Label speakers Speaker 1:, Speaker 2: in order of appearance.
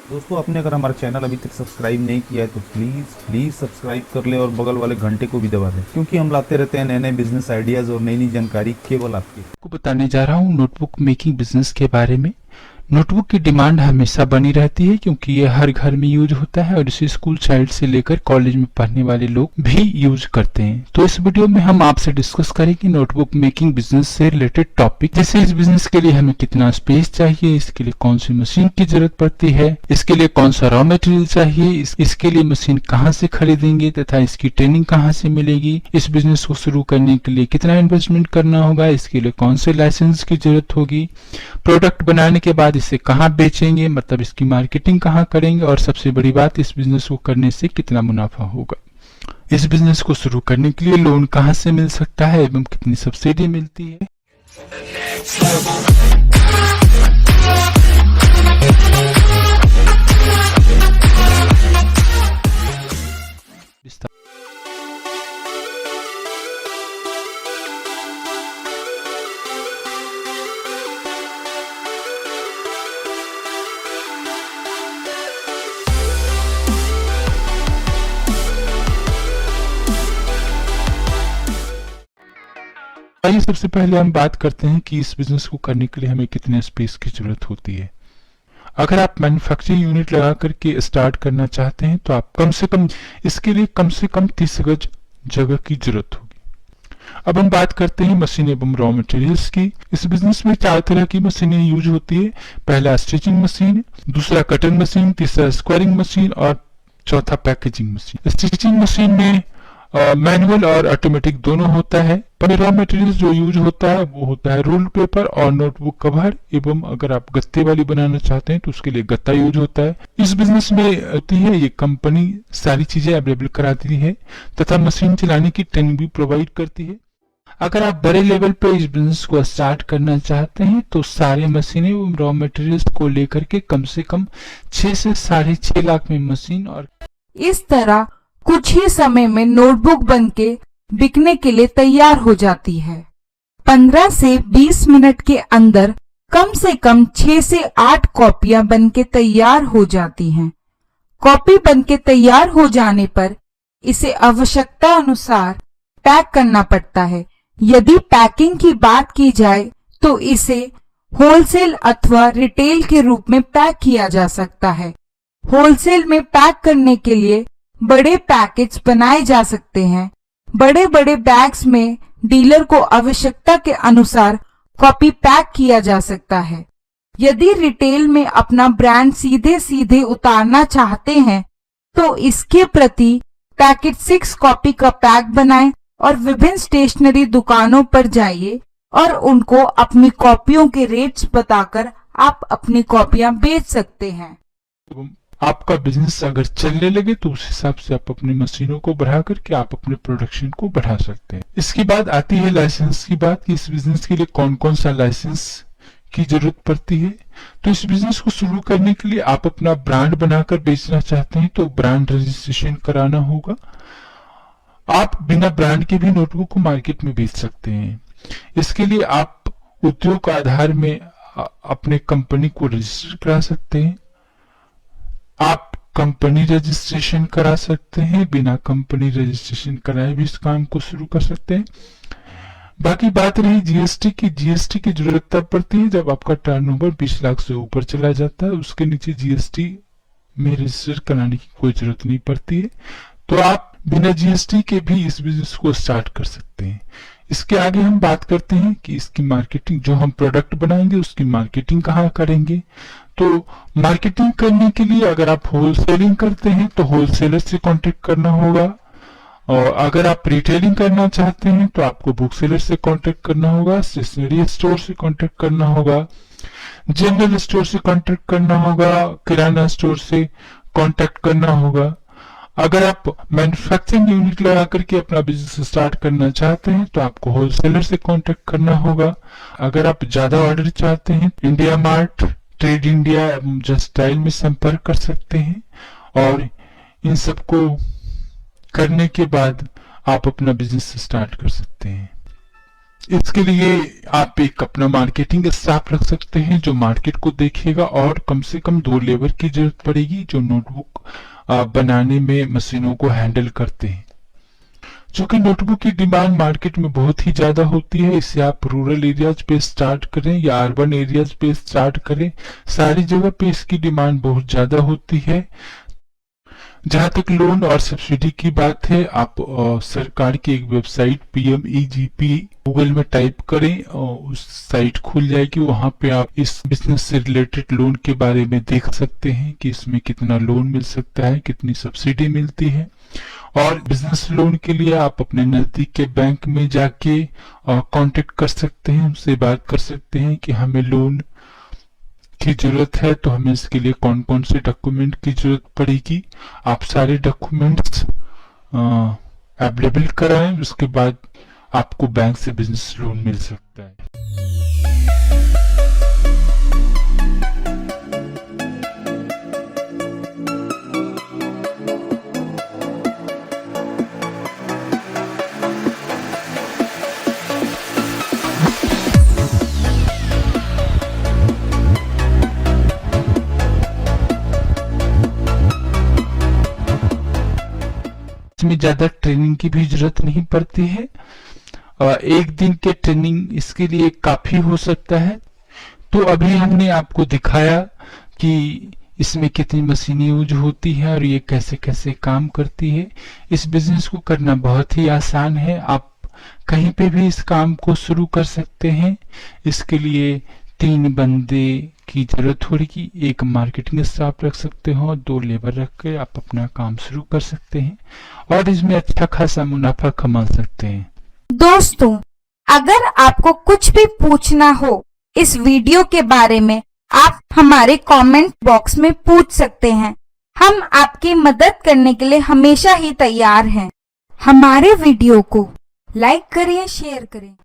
Speaker 1: दोस्तों, आपने अगर हमारा चैनल अभी तक सब्सक्राइब नहीं किया है तो प्लीज़ सब्सक्राइब कर ले और बगल वाले घंटे को भी दबा दें, क्योंकि हम लाते रहते हैं नए नए बिजनेस आइडियाज़ और नई नई जानकारी केवल आपके
Speaker 2: को बताने जा रहा हूँ नोटबुक मेकिंग बिजनेस के बारे में। नोटबुक की डिमांड हमेशा बनी रहती है क्योंकि ये हर घर में यूज होता है और इसे स्कूल चाइल्ड से लेकर कॉलेज में पढ़ने वाले लोग भी यूज करते हैं। तो इस वीडियो में हम आपसे डिस्कस करेंगे नोटबुक मेकिंग बिजनेस से रिलेटेड टॉपिक, जैसे इस बिजनेस के लिए हमें कितना स्पेस चाहिए, इसके लिए कौन सी मशीन की जरूरत पड़ती है, इसके लिए कौन सा रॉ मटेरियल चाहिए, इसके लिए मशीन कहाँ से खरीदेंगे तथा इसकी ट्रेनिंग कहाँ से मिलेगी, इस बिजनेस को शुरू करने के लिए कितना इन्वेस्टमेंट करना होगा, इसके लिए कौन से लाइसेंस की जरूरत होगी, प्रोडक्ट बनाने के बाद इसे कहाँ बेचेंगे, मतलब इसकी मार्केटिंग कहाँ करेंगे, और सबसे बड़ी बात, इस बिजनेस को करने से कितना मुनाफा होगा। इस बिजनेस को शुरू करने के लिए लोन कहाँ से मिल सकता है एवं कितनी सब्सिडी मिलती है। आइए सबसे पहले हम बात करते हैं कि इस बिजनेस को करने के लिए हमें कितने स्पेस की जरूरत होती है। अगर आप मैन्युफैक्चरिंग यूनिट लगा करके स्टार्ट करना चाहते हैं तो आप इसके लिए कम से कम 30 गज जगह की जरूरत होगी। अब हम बात करते हैं मशीन एवं रॉ मटेरियल्स की। इस बिजनेस में 4 तरह की मशीनें यूज होती है। पहला स्टिचिंग मशीन, दूसरा कटर मशीन, तीसरा स्क्वायरिंग मशीन और चौथा पैकेजिंग मशीन। स्टिचिंग मशीन में मैनुअल और ऑटोमेटिक दोनों होता है। पर रॉ मटेरियल जो यूज होता है वो होता है रोल पेपर और नोटबुक कवर, एवं अगर आप गत्ते वाली बनाना चाहते हैं तो उसके लिए गत्ता यूज होता है। इस बिजनेस में होती है ये कंपनी सारी चीजें अवेलेबल कराती है तथा मशीन चलाने की ट्रेनिंग भी प्रोवाइड करती है। अगर आप बड़े लेवल पे इस बिजनेस को स्टार्ट करना चाहते हैं तो सारे मशीनें एवं रॉ मटेरियल्स को लेकर के कम से कम 6 से 6.5 लाख में मशीन और
Speaker 3: इस तरह कुछ ही समय में नोटबुक बनके बिकने के लिए तैयार हो जाती है। 15 से 20 मिनट के अंदर कम से कम 6 से 8 कॉपियां बनके तैयार हो जाती हैं। कॉपी बनके तैयार हो जाने पर इसे आवश्यकता अनुसार पैक करना पड़ता है। यदि पैकिंग की बात की जाए तो इसे होलसेल अथवा रिटेल के रूप में पैक किया जा सकता है। होलसेल में पैक करने के लिए बड़े पैकेज बनाए जा सकते हैं। बड़े बड़े बैग्स में डीलर को आवश्यकता के अनुसार कॉपी पैक किया जा सकता है। यदि रिटेल में अपना ब्रांड सीधे सीधे उतारना चाहते हैं तो इसके प्रति पैकेट 6 कॉपी का पैक बनाएं और विभिन्न स्टेशनरी दुकानों पर जाइए और उनको अपनी कॉपियों के रेट्स बताकर आप अपनी कॉपियां बेच सकते हैं।
Speaker 2: आपका बिजनेस अगर चलने लगे तो उस हिसाब से आप अपनी मशीनों को बढ़ा करके आप अपने प्रोडक्शन को बढ़ा सकते हैं। इसके बाद आती है लाइसेंस की बात कि इस बिजनेस के लिए कौन कौन सा लाइसेंस की जरूरत पड़ती है। तो इस बिजनेस को शुरू करने के लिए आप अपना ब्रांड बनाकर बेचना चाहते हैं तो ब्रांड रजिस्ट्रेशन कराना होगा। आप बिना ब्रांड के भी नोटबुक को मार्केट में बेच सकते हैं। इसके लिए आप उद्योग आधार में अपने कंपनी को रजिस्टर करा सकते हैं। आप कंपनी रजिस्ट्रेशन करा सकते हैं, बिना कंपनी रजिस्ट्रेशन कराए भी इस काम को शुरू कर सकते हैं। बाकी बात रही जीएसटी की। जीएसटी की जरूरत तब पड़ती है जब आपका टर्नओवर 20 लाख से ऊपर चला जाता है। उसके नीचे जीएसटी में रजिस्टर कराने की कोई जरूरत नहीं पड़ती है। तो आप बिना जीएसटी के भी इस बिजनेस को स्टार्ट कर सकते हैं। इसके आगे हम बात करते हैं कि इसकी मार्केटिंग, जो हम प्रोडक्ट बनाएंगे उसकी मार्केटिंग कहाँ करेंगे। तो मार्केटिंग करने के लिए अगर आप होलसेलिंग करते हैं तो होलसेलर से कांटेक्ट करना होगा, और अगर आप रिटेलिंग करना चाहते हैं तो आपको बुक सेलर से कांटेक्ट करना होगा, स्टेशनरी स्टोर से कांटेक्ट करना होगा, जनरल स्टोर से कांटेक्ट करना होगा, किराना स्टोर से कांटेक्ट करना होगा। अगर आप मैन्युफैक्चरिंग यूनिट लगा करके अपना बिजनेस स्टार्ट करना चाहते हैं तो आपको होलसेलर से कांटेक्ट करना होगा। अगर आप ज्यादा ऑर्डर चाहते हैं इंडिया मार्ट, ट्रेड इंडिया एवं जस्ट डायल में संपर्क कर सकते हैं, और इन सबको करने के बाद आप अपना बिजनेस स्टार्ट कर सकते हैं। इसके लिए आप एक अपना मार्केटिंग स्टाफ रख सकते हैं जो मार्केट को देखेगा, और कम से कम 2 लेबर की जरूरत पड़ेगी जो नोटबुक बनाने में मशीनों को हैंडल करते हैं। चूंकि नोटबुक की डिमांड मार्केट में बहुत ही ज्यादा होती है, इसे आप रूरल एरियाज पे स्टार्ट करें या अर्बन एरियाज पे स्टार्ट करें, सारी जगह पे इसकी डिमांड बहुत ज्यादा होती है। जहां तक लोन और सब्सिडी की बात है, आप सरकार की एक वेबसाइट PMEGP गूगल में टाइप करें और उस साइट खुल जाएगी। वहां पे आप इस बिजनेस से रिलेटेड लोन के बारे में देख सकते हैं कि इसमें कितना लोन मिल सकता है, कितनी सब्सिडी मिलती है। और बिजनेस लोन के लिए आप अपने नजदीक के बैंक में जाके कांटेक्ट कर सकते हैं, उनसे बात कर सकते हैं कि हमें लोन की जरूरत है तो हमें इसके लिए कौन कौन से डॉक्यूमेंट की जरूरत पड़ेगी। आप सारे डॉक्यूमेंट्स अवेलेबल कराएं, उसके बाद आपको बैंक से बिजनेस लोन मिल सकता है। इसमें ज्यादा ट्रेनिंग की भी जरूरत नहीं पड़ती है, एक दिन के ट्रेनिंग इसके लिए काफी हो सकता है। तो अभी हमने आपको दिखाया कि इसमें कितनी मशीनें यूज होती है और ये कैसे कैसे काम करती है। इस बिजनेस को करना बहुत ही आसान है, आप कहीं पे भी इस काम को शुरू कर सकते हैं। इसके लिए 3 बंदे की जरूरत होगी, एक मार्केटिंग स्टाफ रख सकते हो, 2 लेबर रख के आप अपना काम शुरू कर सकते हैं और इसमें अच्छा खासा मुनाफा कमा सकते हैं।
Speaker 3: दोस्तों, अगर आपको कुछ भी पूछना हो इस वीडियो के बारे में, आप हमारे कमेंट बॉक्स में पूछ सकते हैं। हम आपकी मदद करने के लिए हमेशा ही तैयार हैं। हमारे वीडियो को लाइक करें, शेयर करें।